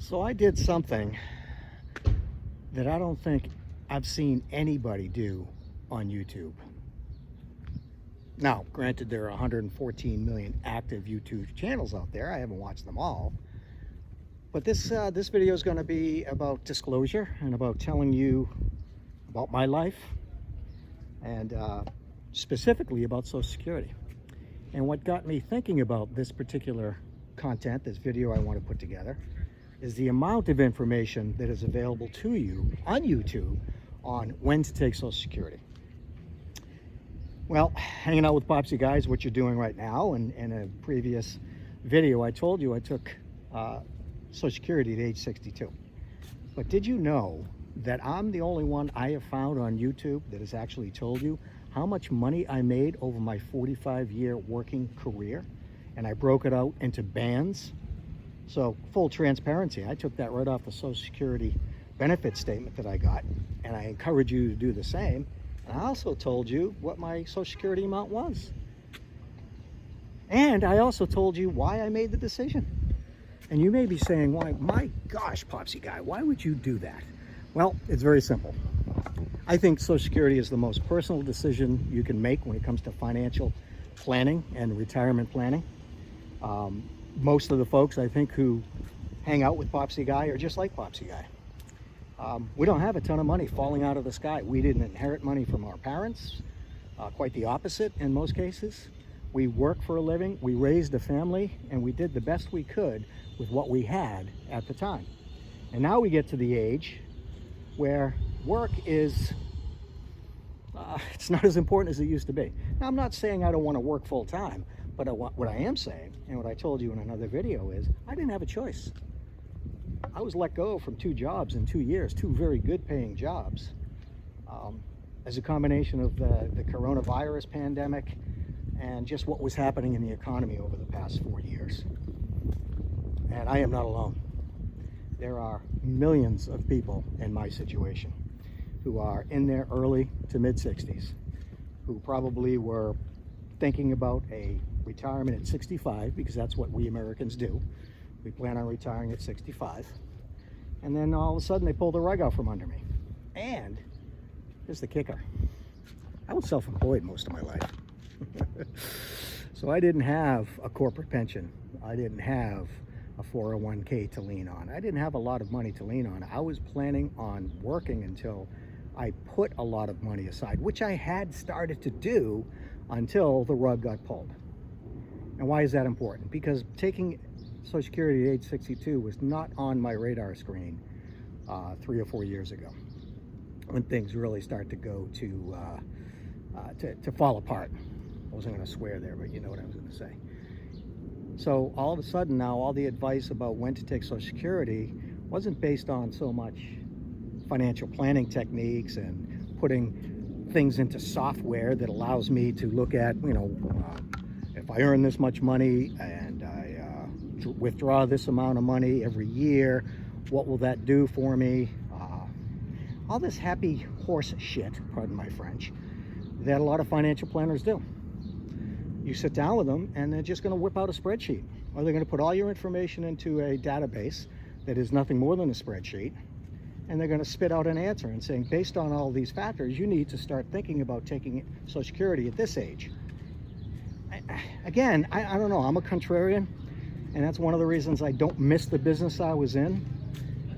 So I did something that I don't think I've seen anybody do on YouTube. Now, granted, there are 114 million active YouTube channels out there. I haven't watched them all. But this video is going to be about disclosure and about telling you about my life and specifically about Social Security. And what got me thinking about this particular content, this video I want to put together, is the amount of information that is available to you on YouTube on when to take Social Security. Well, hanging out with Popsy Guy is what you're doing right now. And in a previous video, I told you I took Social Security at age 62. But did you know that I'm the only one I have found on YouTube that has actually told you how much money I made over my 45-year working career? And I broke it out into bands. So full transparency, I took that right off the Social Security benefit statement that I got, and I encourage you to do the same. And I also told you what my Social Security amount was. And I also told you why I made the decision. And you may be saying, why, my gosh, Popsy Guy, why would you do that? Well, it's very simple. I think Social Security is the most personal decision you can make when it comes to financial planning and retirement planning. Most of the folks, I think, who hang out with Popsy Guy are just like Popsy Guy. We don't have a ton of money falling out of the sky. We didn't inherit money from our parents. Quite the opposite in most cases. We work for a living, we raised a family, and we did the best we could with what we had at the time. And now we get to the age where work is, it's not as important as it used to be. Now, I'm not saying I don't want to work full time, but what I am saying, and what I told you in another video, is I didn't have a choice. I was let go from 2 jobs in 2 years, 2 very good paying jobs, as a combination of the coronavirus pandemic and just what was happening in the economy over the past 4 years. And I am not alone. There are millions of people in my situation who are in their early to mid 60s, who probably were thinking about a retirement at 65, because that's what we Americans do. We plan on retiring at 65. And then all of a sudden they pull the rug out from under me. And here's the kicker. I was self-employed most of my life. So I didn't have a corporate pension. I didn't have a 401k to lean on. I didn't have a lot of money to lean on. I was planning on working until I put a lot of money aside, which I had started to do until the rug got pulled. And why is that important? Because taking Social Security at age 62 was not on my radar screen 3 or 4 years ago, when things really start to go to fall apart. I wasn't going to swear there, but you know what I was going to say. So all of a sudden now, all the advice about when to take Social Security wasn't based on so much financial planning techniques and putting things into software that allows me to look at, if I earn this much money and I withdraw this amount of money every year, what will that do for me? All this happy horse shit, pardon my French, that a lot of financial planners do. You sit down with them and they're just going to whip out a spreadsheet, or they're going to put all your information into a database that is nothing more than a spreadsheet, and they're going to spit out an answer and saying, based on all these factors, you need to start thinking about taking Social Security at this age. I don't know, I'm a contrarian, and that's one of the reasons I don't miss the business I was in,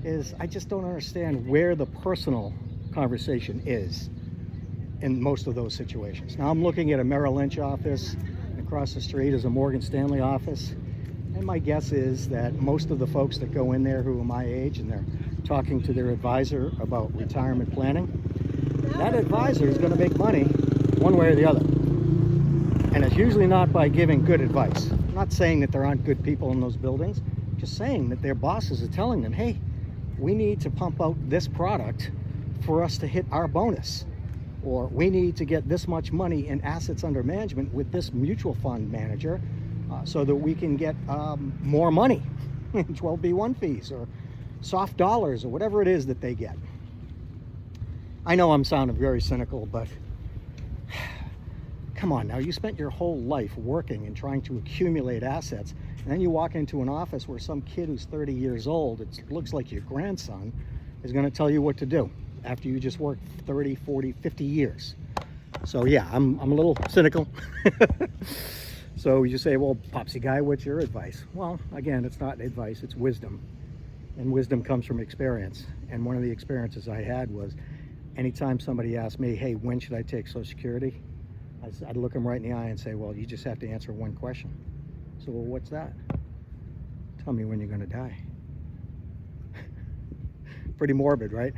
is I just don't understand where the personal conversation is in most of those situations. Now I'm looking at a Merrill Lynch office, across the street is a Morgan Stanley office, and my guess is that most of the folks that go in there who are my age and they're talking to their advisor about retirement planning, that advisor is going to make money one way or the other. And it's usually not by giving good advice. I'm not saying that there aren't good people in those buildings, just saying that their bosses are telling them, hey, we need to pump out this product for us to hit our bonus. Or we need to get this much money in assets under management with this mutual fund manager so that we can get more money in 12B1 fees or soft dollars or whatever it is that they get. I know I'm sounding very cynical, but come on now, you spent your whole life working and trying to accumulate assets, And then you walk into an office where some kid who's 30 years old, it looks like your grandson, is going to tell you what to do after you just worked 30, 40, 50 years. So yeah, I'm a little cynical. So you say, well, Popsy guy, what's your advice? Well, again, it's not advice, it's wisdom. And wisdom comes from experience. And one of the experiences I had was anytime somebody asked me, hey, when should I take Social Security? I'd look them right in the eye and say, well, you just have to answer one question. So, well, what's that? Tell me when you're going to die. Pretty morbid, right?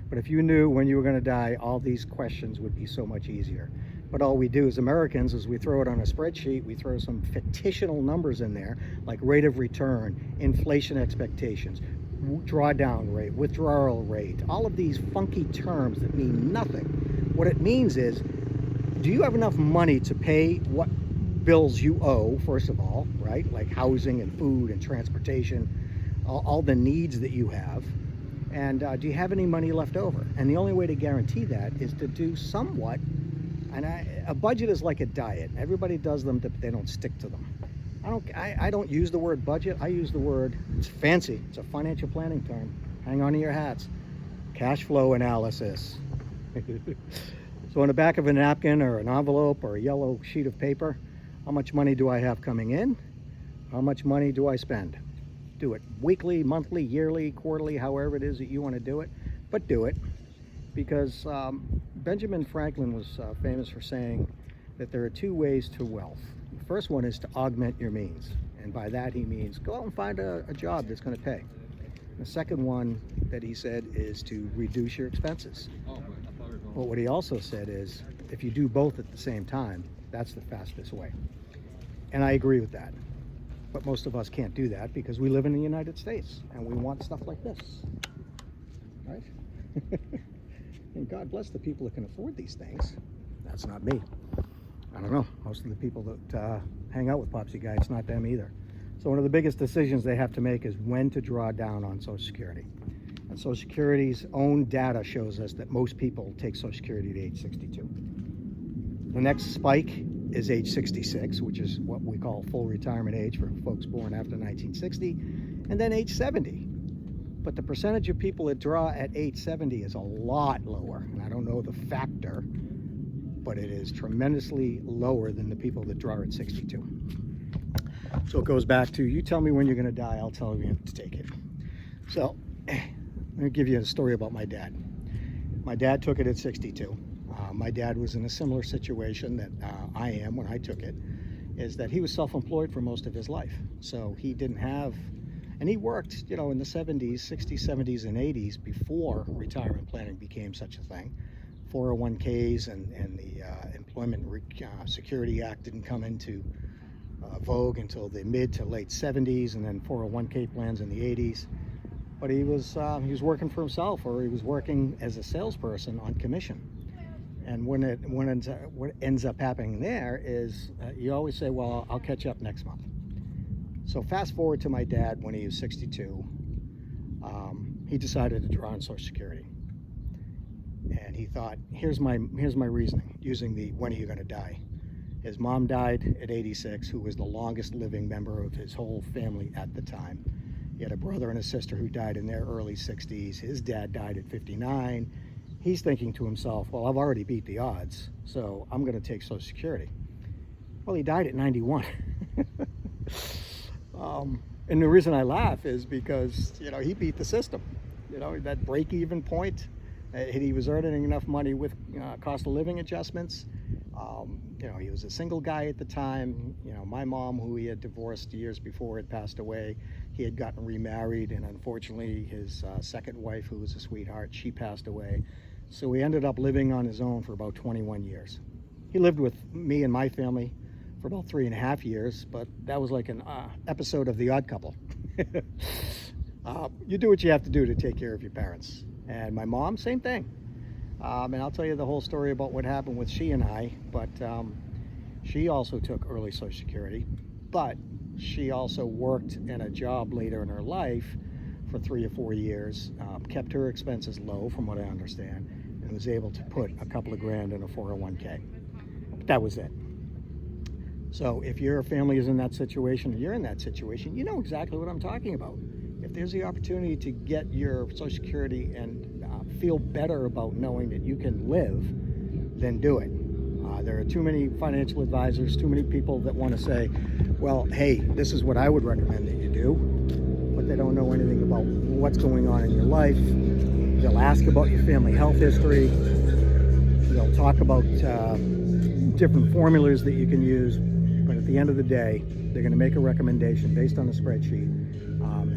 But if you knew when you were going to die, all these questions would be so much easier. But all we do as Americans is we throw it on a spreadsheet, we throw some fictitional numbers in there, like rate of return, inflation expectations, drawdown rate, withdrawal rate, all of these funky terms that mean nothing. What it means is, do you have enough money to pay what bills you owe, first of all, right? Like housing and food and transportation, all the needs that you have. And do you have any money left over? And the only way to guarantee that is to do somewhat. And a budget is like a diet. Everybody does them, but they don't stick to them. I don't use the word budget. I use the word, it's fancy. It's a financial planning term. Hang on to your hats. Cash flow analysis. So on the back of a napkin or an envelope or a yellow sheet of paper, how much money do I have coming in? How much money do I spend? Do it weekly, monthly, yearly, quarterly, however it is that you want to do it, but do it. Because Benjamin Franklin was famous for saying that there are two ways to wealth. The first one is to augment your means. And by that he means go out and find a job that's going to pay. The second one that he said is to reduce your expenses. But what he also said is if you do both at the same time, that's the fastest way. And I agree with that. But most of us can't do that because we live in the United States and we want stuff like this, right? And God bless the people that can afford these things. That's not me. I don't know. Most of the people that hang out with Popsy Guy, it's not them either. So one of the biggest decisions they have to make is when to draw down on Social Security. And Social Security's own data shows us that most people take Social Security at age 62. The next spike is age 66, which is what we call full retirement age for folks born after 1960, and then age 70. But the percentage of people that draw at age 70 is a lot lower. And I don't know the factor, but it is tremendously lower than the people that draw at 62. So it goes back to, you tell me when you're going to die, I'll tell you to take it. So I'm going to give you a story about my dad. My dad took it at 62. My dad was in a similar situation that I am when I took it, is that he was self-employed for most of his life. So he didn't have, and he worked, you know, in the 70s, 60s, 70s, and 80s before retirement planning became such a thing. 401ks and the Employment Security Act didn't come into vogue until the mid to late 70s, and then 401k plans in the 80s. But he was working for himself, or he was working as a salesperson on commission. And what ends up happening there is you always say, well, I'll catch up next month. So fast forward to my dad when he was 62, he decided to draw on Social Security. And he thought, here's my reasoning, using the when are you going to die. His mom died at 86, who was the longest living member of his whole family at the time. He had a brother and a sister who died in their early 60s. His dad died at 59. He's thinking to himself, well, I've already beat the odds, so I'm going to take Social Security. Well, he died at 91. And the reason I laugh is because, you know, he beat the system. You know, that break-even point, he was earning enough money with cost of living adjustments. You know, he was a single guy at the time. You know, my mom, who he had divorced years before, had passed away. He had gotten remarried, and unfortunately his second wife, who was a sweetheart, she passed away. So he ended up living on his own for about 21 years. He lived with me and my family for about 3.5 years, but that was like an episode of The Odd Couple. You do what you have to do to take care of your parents. And my mom, same thing. And I'll tell you the whole story about what happened with she and I, but she also took early Social Security, but she also worked in a job later in her life for 3 or 4 years, kept her expenses low from what I understand, and was able to put a couple of grand in a 401k. But that was it. So if your family is in that situation, or you're in that situation, you know exactly what I'm talking about. If there's the opportunity to get your Social Security and feel better about knowing that you can live, then do it. There are too many financial advisors, too many people that want to say, well, hey, this is what I would recommend that you do, but they don't know anything about what's going on in your life. They'll ask about your family health history. They'll talk about different formulas that you can use, but at the end of the day, they're going to make a recommendation based on a spreadsheet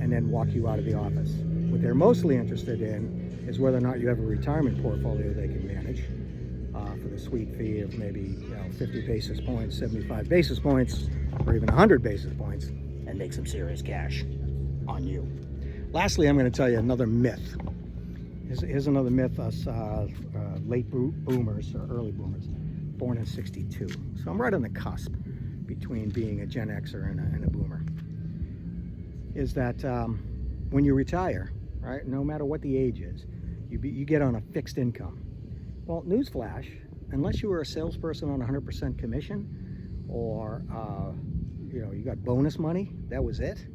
and then walk you out of the office. What they're mostly interested in is whether or not you have a retirement portfolio they can manage for the sweet fee of maybe 50 basis points, 75 basis points, or even 100 basis points, and make some serious cash on you. Lastly, I'm going to tell you another myth. Here's another myth, us late boomers or early boomers, born in '62. So I'm right on the cusp between being a Gen Xer and a boomer. Is that when you retire, right, no matter what the age is, you get on a fixed income. Well, newsflash, unless you were a salesperson on 100% commission, or you got bonus money, that was it.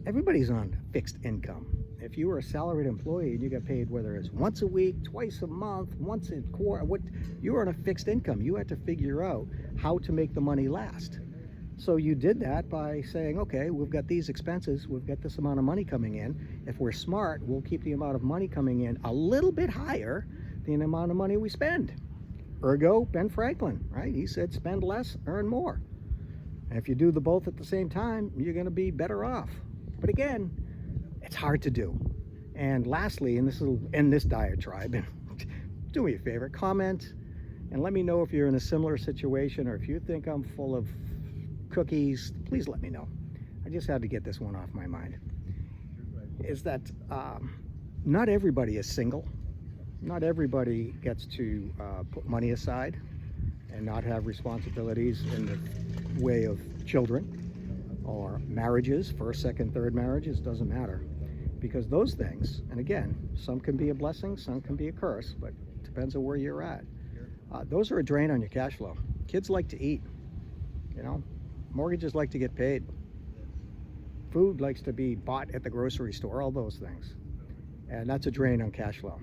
Everybody's on fixed income. If you were a salaried employee and you got paid, whether it's once a week, twice a month, once a quarter, you were on a fixed income. You had to figure out how to make the money last. So you did that by saying, okay, we've got these expenses, we've got this amount of money coming in. If we're smart, we'll keep the amount of money coming in a little bit higher than the amount of money we spend. Ergo, Ben Franklin, right? He said, spend less, earn more. And if you do the both at the same time, you're going to be better off. But again, it's hard to do. And lastly, and this will end this diatribe, do me a favor, comment and let me know if you're in a similar situation, or if you think I'm full of cookies, please let me know. I just had to get this one off my mind. Is that not everybody is single. Not everybody gets to put money aside and not have responsibilities in the way of children or marriages, first, second, third marriages, doesn't matter. Because those things, and again, some can be a blessing, some can be a curse, but it depends on where you're at. Those are a drain on your cash flow. Kids like to eat, mortgages like to get paid. Food likes to be bought at the grocery store, all those things. And that's a drain on cash flow.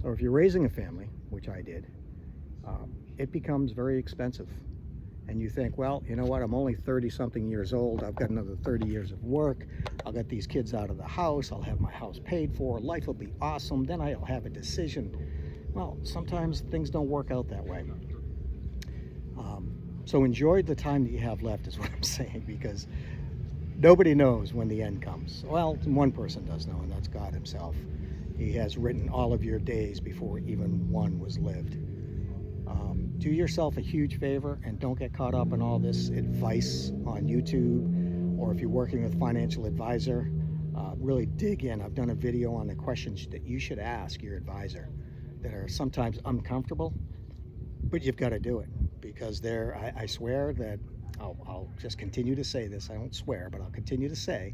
So if you're raising a family, which I did, it becomes very expensive. And you think, well, you know what, I'm only 30-something years old, I've got another 30 years of work, I'll get these kids out of the house, I'll have my house paid for, life will be awesome, then I'll have a decision. Well, sometimes things don't work out that way. So enjoy the time that you have left is what I'm saying, because nobody knows when the end comes. Well, one person does know, and that's God himself. He has written all of your days before even one was lived. Do yourself a huge favor and don't get caught up in all this advice on YouTube, or if you're working with a financial advisor, really dig in. I've done a video on the questions that you should ask your advisor that are sometimes uncomfortable, but you've got to do it, because I swear that I'll just continue to say this. I don't swear, but I'll continue to say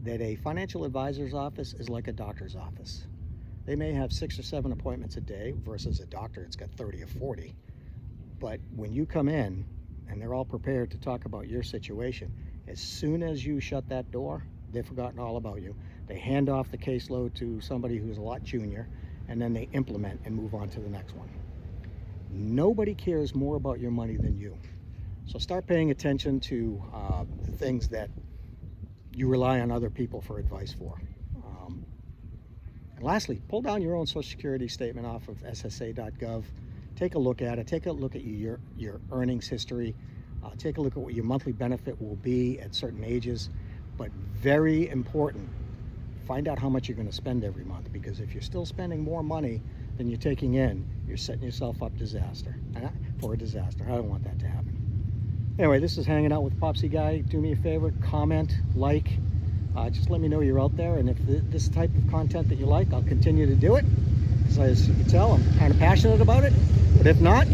that a financial advisor's office is like a doctor's office. They may have 6 or 7 appointments a day versus a doctor that's got 30 or 40. But when you come in and they're all prepared to talk about your situation, as soon as you shut that door, they've forgotten all about you. They hand off the caseload to somebody who's a lot junior, and then they implement and move on to the next one. Nobody cares more about your money than you. So start paying attention to things that you rely on other people for advice for. And lastly, pull down your own Social Security statement off of SSA.gov. Take a look at it. Take a look at your earnings history. Take a look at what your monthly benefit will be at certain ages. But very important, find out how much you're going to spend every month, because if you're still spending more money than you're taking in, you're setting yourself up for a disaster. I don't want that to happen. Anyway, this is Hanging Out with Popsy Guy. Do me a favor, comment, like. Just let me know you're out there, and if this type of content that you like, I'll continue to do it. As you can tell, I'm kind of passionate about it. But if not,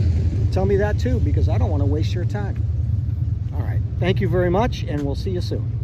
tell me that too, because I don't want to waste your time. All right. Thank you very much, and we'll see you soon.